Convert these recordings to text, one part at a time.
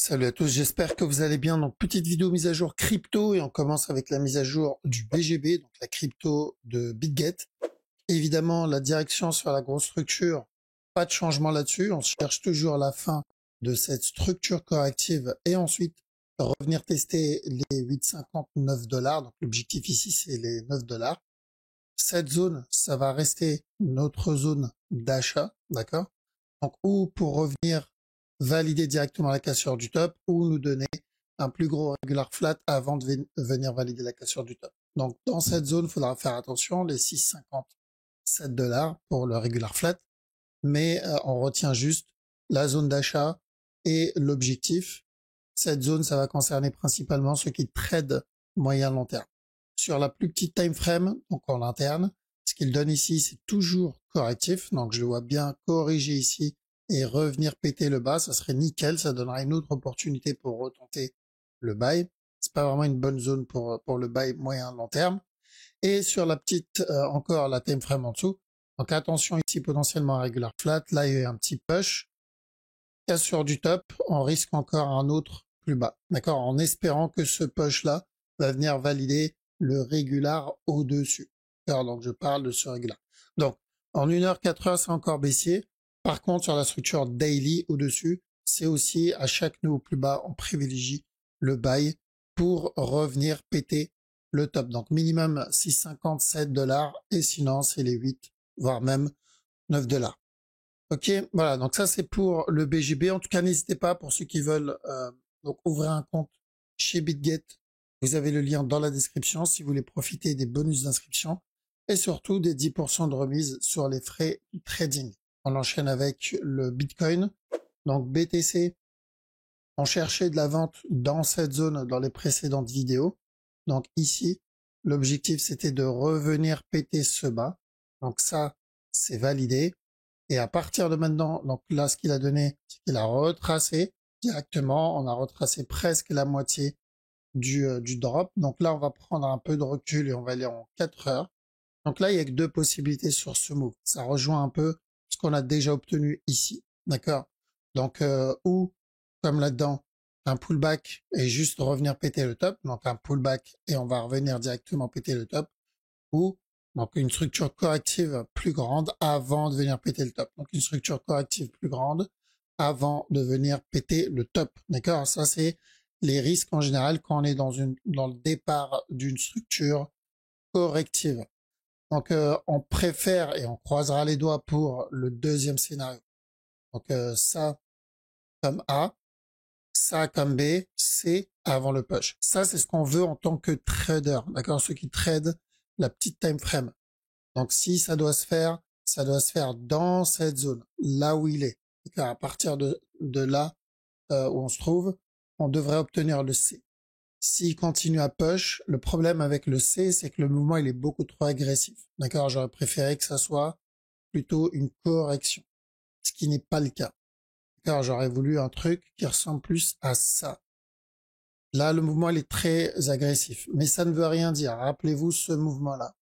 Salut à tous, j'espère que vous allez bien. Donc, petite vidéo mise à jour crypto et on commence avec la mise à jour du BGB, donc la crypto de BitGet. Évidemment, la direction sur la grosse structure, pas de changement là-dessus. On cherche toujours la fin de cette structure corrective et ensuite revenir tester les 8,59 $. Donc, l'objectif ici, c'est les 9 $. Cette zone, ça va rester notre zone d'achat, d'accord? Donc, ou pour revenir valider directement la cassure du top, ou nous donner un plus gros regular flat avant de venir valider la cassure du top. Donc, dans cette zone, il faudra faire attention, les 6,57 $ pour le regular flat, mais on retient juste la zone d'achat et l'objectif. Cette zone, ça va concerner principalement ceux qui tradent moyen-long terme. Sur la plus petite time frame, donc en interne, ce qu'il donne ici, c'est toujours correctif. Donc, je le vois bien corriger ici et revenir péter le bas. Ça serait nickel. Ça donnera une autre opportunité pour retenter le buy. C'est pas vraiment une bonne zone pour le buy moyen-long terme. Et sur la petite, encore la time frame en dessous. Donc, attention ici, potentiellement un regular flat. Là, il y a un petit push. Cassure du top. On risque encore un autre plus bas. D'accord? En espérant que ce push-là va venir valider le régular au-dessus. Donc, je parle de ce régular. Donc, en 1 heure, 4 heures, c'est encore baissier. Par contre, sur la structure daily au-dessus, c'est aussi à chaque nouveau plus bas, on privilégie le buy pour revenir péter le top. Donc, minimum 6,57 $ et sinon, c'est les 8, voire même 9 $. Ok, voilà, donc ça c'est pour le BGB. En tout cas, n'hésitez pas pour ceux qui veulent donc ouvrir un compte chez BitGet. Vous avez le lien dans la description si vous voulez profiter des bonus d'inscription et surtout des 10% de remise sur les frais de trading. On enchaîne avec le Bitcoin. Donc BTC, on cherchait de la vente dans cette zone dans les précédentes vidéos. Donc ici, l'objectif c'était de revenir péter ce bas. Donc ça, c'est validé. Et à partir de maintenant, donc là, ce qu'il a donné, c'est qu'il a retracé directement. On a retracé presque la moitié du drop. Donc là, on va prendre un peu de recul et on va aller en 4 heures. Donc là, il y a que deux possibilités sur ce move. Ça rejoint un peu ce qu'on a déjà obtenu ici. D'accord? Donc, ou, comme là-dedans, un pullback et juste revenir péter le top. Donc un pullback et on va revenir directement péter le top. Ou donc une structure corrective plus grande avant de venir péter le top. Donc une structure corrective plus grande avant de venir péter le top. D'accord? Ça, c'est les risques en général quand on est dans le départ d'une structure corrective. Donc on préfère et on croisera les doigts pour le deuxième scénario. Donc ça comme A, ça comme B, C avant le push. Ça, c'est ce qu'on veut en tant que trader. D'accord? Ceux qui tradent la petite time frame. Donc, si ça doit se faire, ça doit se faire dans cette zone, là où il est. Et à partir de là où on se trouve, on devrait obtenir le C. S'il continue à push, le problème avec le C, c'est que le mouvement, il est beaucoup trop agressif. D'accord? J'aurais préféré que ça soit plutôt une correction, ce qui n'est pas le cas. D'accord? J'aurais voulu un truc qui ressemble plus à ça. Là, le mouvement, il est très agressif, mais ça ne veut rien dire. Rappelez-vous ce mouvement-là.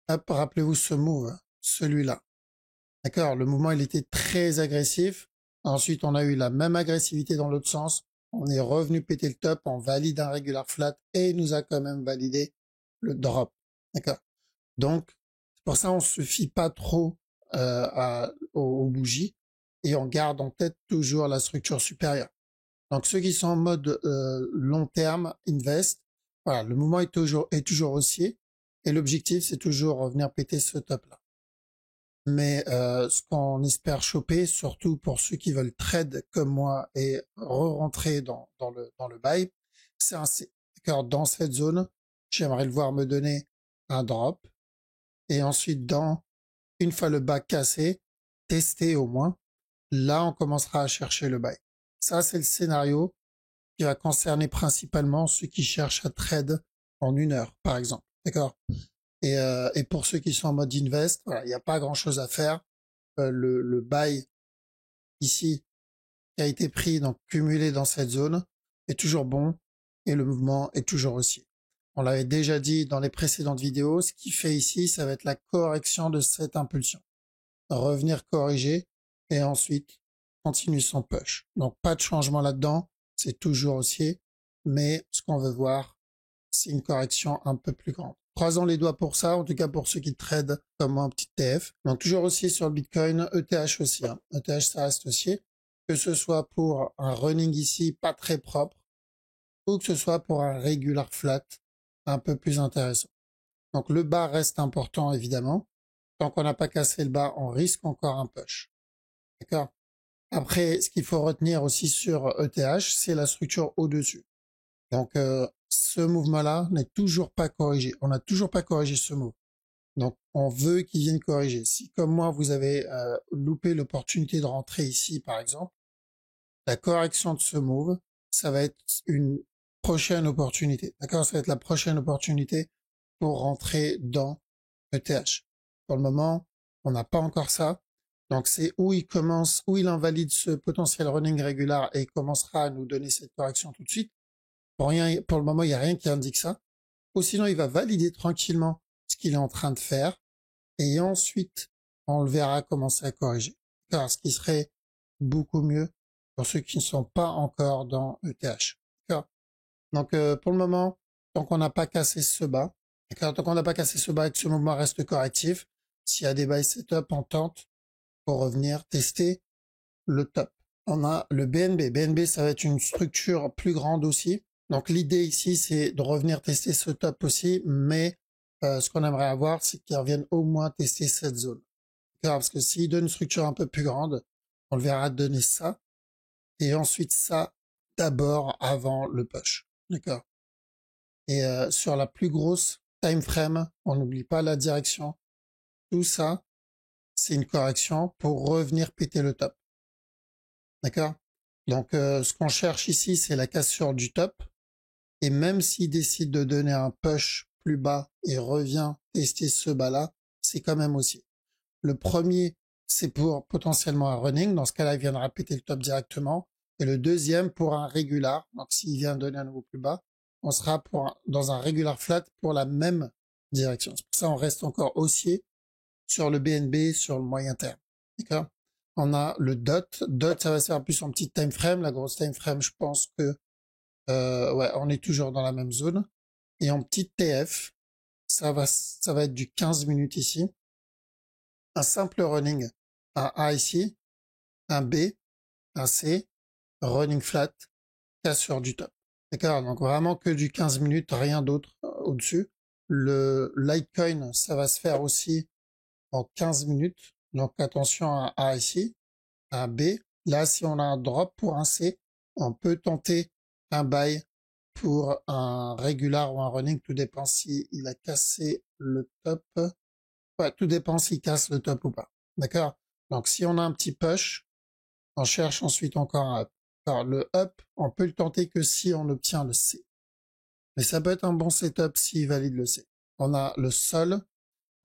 Hop, rappelez-vous ce move, celui-là. D'accord, le mouvement, il était très agressif. Ensuite, on a eu la même agressivité dans l'autre sens. On est revenu péter le top, on valide un regular flat et il nous a quand même validé le drop. D'accord. Donc, c'est pour ça on se fie pas trop aux bougies et on garde en tête toujours la structure supérieure. Donc, ceux qui sont en mode long terme, invest, voilà, le mouvement est toujours haussier. Et l'objectif, c'est toujours revenir péter ce top-là. Mais ce qu'on espère choper, surtout pour ceux qui veulent trade comme moi et re-rentrer dans le buy, c'est un C. Car dans cette zone, j'aimerais le voir me donner un drop. Et ensuite, une fois le bas cassé, tester au moins, là, on commencera à chercher le buy. Ça, c'est le scénario qui va concerner principalement ceux qui cherchent à trade en 1 heure, par exemple. D'accord? Et pour ceux qui sont en mode invest, voilà, il n'y a pas grand chose à faire. Le buy ici qui a été pris, donc cumulé dans cette zone, est toujours bon et le mouvement est toujours haussier. On l'avait déjà dit dans les précédentes vidéos, ce qui fait ici, ça va être la correction de cette impulsion. Revenir corriger et ensuite continue son push. Donc pas de changement là-dedans, c'est toujours haussier, mais ce qu'on veut voir, c'est une correction un peu plus grande. Croisons les doigts pour ça, en tout cas pour ceux qui tradent comme moi en petit TF. Donc toujours haussier sur le Bitcoin, ETH aussi. ETH ça reste haussier, que ce soit pour un running ici pas très propre, ou que ce soit pour un regular flat un peu plus intéressant. Donc le bas reste important évidemment. Tant qu'on n'a pas cassé le bas, on risque encore un push. D'accord? Après, ce qu'il faut retenir aussi sur ETH, c'est la structure au-dessus. Donc ce mouvement-là n'est toujours pas corrigé. On n'a toujours pas corrigé ce move. Donc on veut qu'il vienne corriger. Si comme moi vous avez loupé l'opportunité de rentrer ici par exemple, la correction de ce move, ça va être une prochaine opportunité. D'accord? Ça va être la prochaine opportunité pour rentrer dans ETH. Pour le moment, on n'a pas encore ça. Donc c'est où il commence, où il invalide ce potentiel running régulier et il commencera à nous donner cette correction tout de suite. Pour le moment, il n'y a rien qui indique ça. Ou sinon, il va valider tranquillement ce qu'il est en train de faire. Et ensuite, on le verra commencer à corriger. Car ce qui serait beaucoup mieux pour ceux qui ne sont pas encore dans ETH. Donc, pour le moment, tant qu'on n'a pas cassé ce bas, tant qu'on n'a pas cassé ce bas et que ce mouvement reste correctif, s'il y a des buy setup, on tente pour revenir tester le top. On a le BNB. BNB, ça va être une structure plus grande aussi. Donc l'idée ici, c'est de revenir tester ce top aussi, mais ce qu'on aimerait avoir, c'est qu'ils reviennent au moins tester cette zone. Parce que s'il donne une structure un peu plus grande, on le verra donner ça, et ensuite ça d'abord avant le push. D'accord. Et sur la plus grosse time frame, on n'oublie pas la direction. Tout ça, c'est une correction pour revenir péter le top. D'accord. Donc ce qu'on cherche ici, c'est la cassure du top. Et même s'il décide de donner un push plus bas et revient tester ce bas-là, c'est quand même aussi. Le premier, c'est pour potentiellement un running. Dans ce cas-là, il viendra péter le top directement. Et le deuxième, pour un regular. Donc, s'il vient donner un nouveau plus bas, on sera dans un regular flat pour la même direction. C'est pour ça on reste encore haussier sur le BNB sur le moyen terme. D'accord? On a le DOT. DOT, ça va se faire plus en petite time frame. La grosse time frame, je pense que ouais, on est toujours dans la même zone. Et en petite TF, ça va être du 15 minutes ici. Un simple running, un A ici, un B, un C, running flat, cassure du top. D'accord? Donc vraiment que du 15 minutes, rien d'autre au-dessus. Le Litecoin, ça va se faire aussi en 15 minutes. Donc attention à un A ici, un B. Là, si on a un drop pour un C, on peut tenter un buy pour un regular ou un running, tout dépend si il a cassé le top. Ouais, tout dépend s'il casse le top ou pas. D'accord? Donc, si on a un petit push, on cherche ensuite encore un up. Alors, le up, on peut le tenter que si on obtient le C. Mais ça peut être un bon setup s'il valide le C. On a le sol.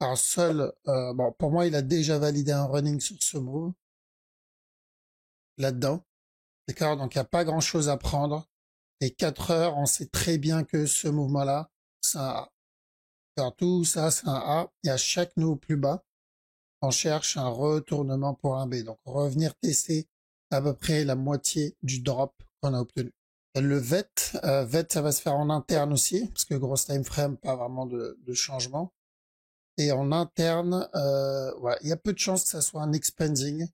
Alors, sol, bon, pour moi, il a déjà validé un running sur ce move. Là-dedans. D'accord? Donc, il n'y a pas grand chose à prendre. Et 4 heures, on sait très bien que ce mouvement-là, c'est un A. Alors tout ça, c'est un A. Et à chaque nœud plus bas, on cherche un retournement pour un B. Donc revenir tester à peu près la moitié du drop qu'on a obtenu. Le VET, ça va se faire en interne aussi, parce que grosse time frame, pas vraiment de changement. Et en interne, ouais, il y a peu de chances que ça soit un expanding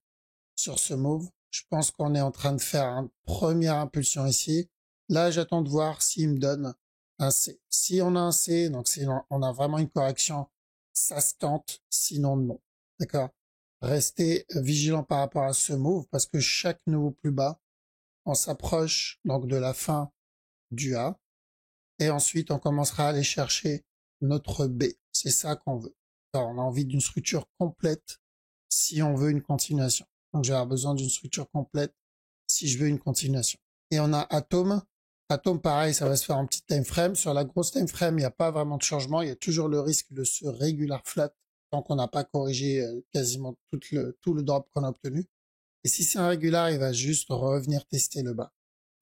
sur ce move. Je pense qu'on est en train de faire une première impulsion ici. Là, j'attends de voir s'il me donne un C. Si on a un C, donc si on a vraiment une correction, ça se tente, sinon non. D'accord? Restez vigilant par rapport à ce move parce que chaque nouveau plus bas, on s'approche donc de la fin du A et ensuite on commencera à aller chercher notre B. C'est ça qu'on veut. Alors, on a envie d'une structure complète si on veut une continuation. Donc, j'ai besoin d'une structure complète si je veux une continuation. Et on a Atom. Atom, pareil, ça va se faire en petite time frame. Sur la grosse time frame, il n'y a pas vraiment de changement. Il y a toujours le risque de ce regular flat tant qu'on n'a pas corrigé quasiment tout le drop qu'on a obtenu. Et si c'est un regular, il va juste revenir tester le bas.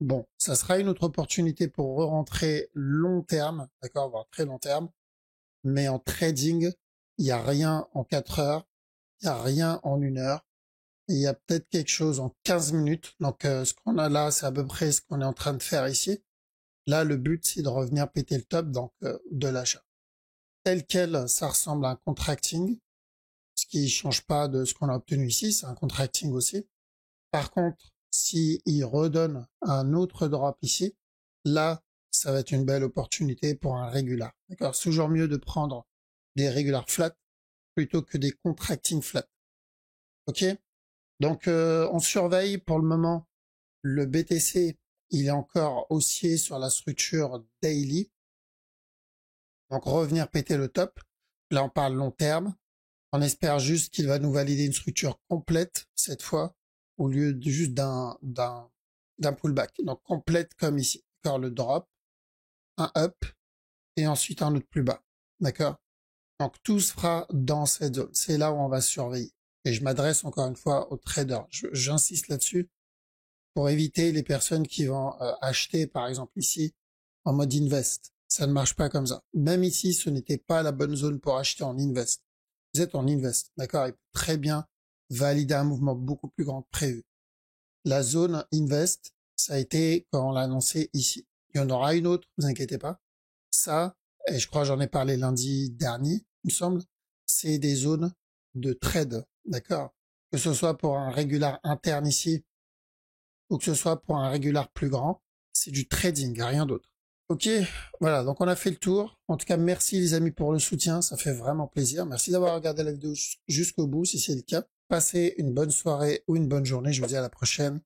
Bon, ça sera une autre opportunité pour re-rentrer long terme, d'accord, voire très long terme. Mais en trading, il n'y a rien en 4 heures, il n'y a rien en 1 heure. il y a peut-être quelque chose en 15 minutes. Donc, ce qu'on a là, c'est à peu près ce qu'on est en train de faire ici. Là, le but, c'est de revenir péter le top, donc de l'achat. Tel quel, ça ressemble à un contracting, ce qui change pas de ce qu'on a obtenu ici, c'est un contracting aussi. Par contre, si il redonne un autre drop ici, là, ça va être une belle opportunité pour un régular. D'accord? C'est toujours mieux de prendre des regular flat plutôt que des contracting flat. Ok? Donc, on surveille pour le moment le BTC. Il est encore haussier sur la structure daily. Donc, revenir péter le top. Là, on parle long terme. On espère juste qu'il va nous valider une structure complète cette fois, au lieu de juste d'un pullback. Donc, complète comme ici. D'accord? Le drop, un up, et ensuite un autre plus bas. D'accord? Donc, tout se fera dans cette zone. C'est là où on va surveiller. Et je m'adresse encore une fois aux traders. J'insiste là-dessus pour éviter les personnes qui vont acheter, par exemple ici, en mode invest. Ça ne marche pas comme ça. Même ici, ce n'était pas la bonne zone pour acheter en invest. Vous êtes en invest, d'accord? Il peut très bien valider un mouvement beaucoup plus grand que prévu. La zone invest, ça a été quand on l'a annoncé ici. Il y en aura une autre, vous inquiétez pas. Ça, et je crois que j'en ai parlé lundi dernier, il me semble, c'est des zones de trade, d'accord? Que ce soit pour un régular interne ici, ou que ce soit pour un régular plus grand, c'est du trading, rien d'autre. Ok, voilà, donc on a fait le tour. En tout cas, merci les amis pour le soutien, ça fait vraiment plaisir. Merci d'avoir regardé la vidéo jusqu'au bout, si c'est le cas. Passez une bonne soirée ou une bonne journée, je vous dis à la prochaine.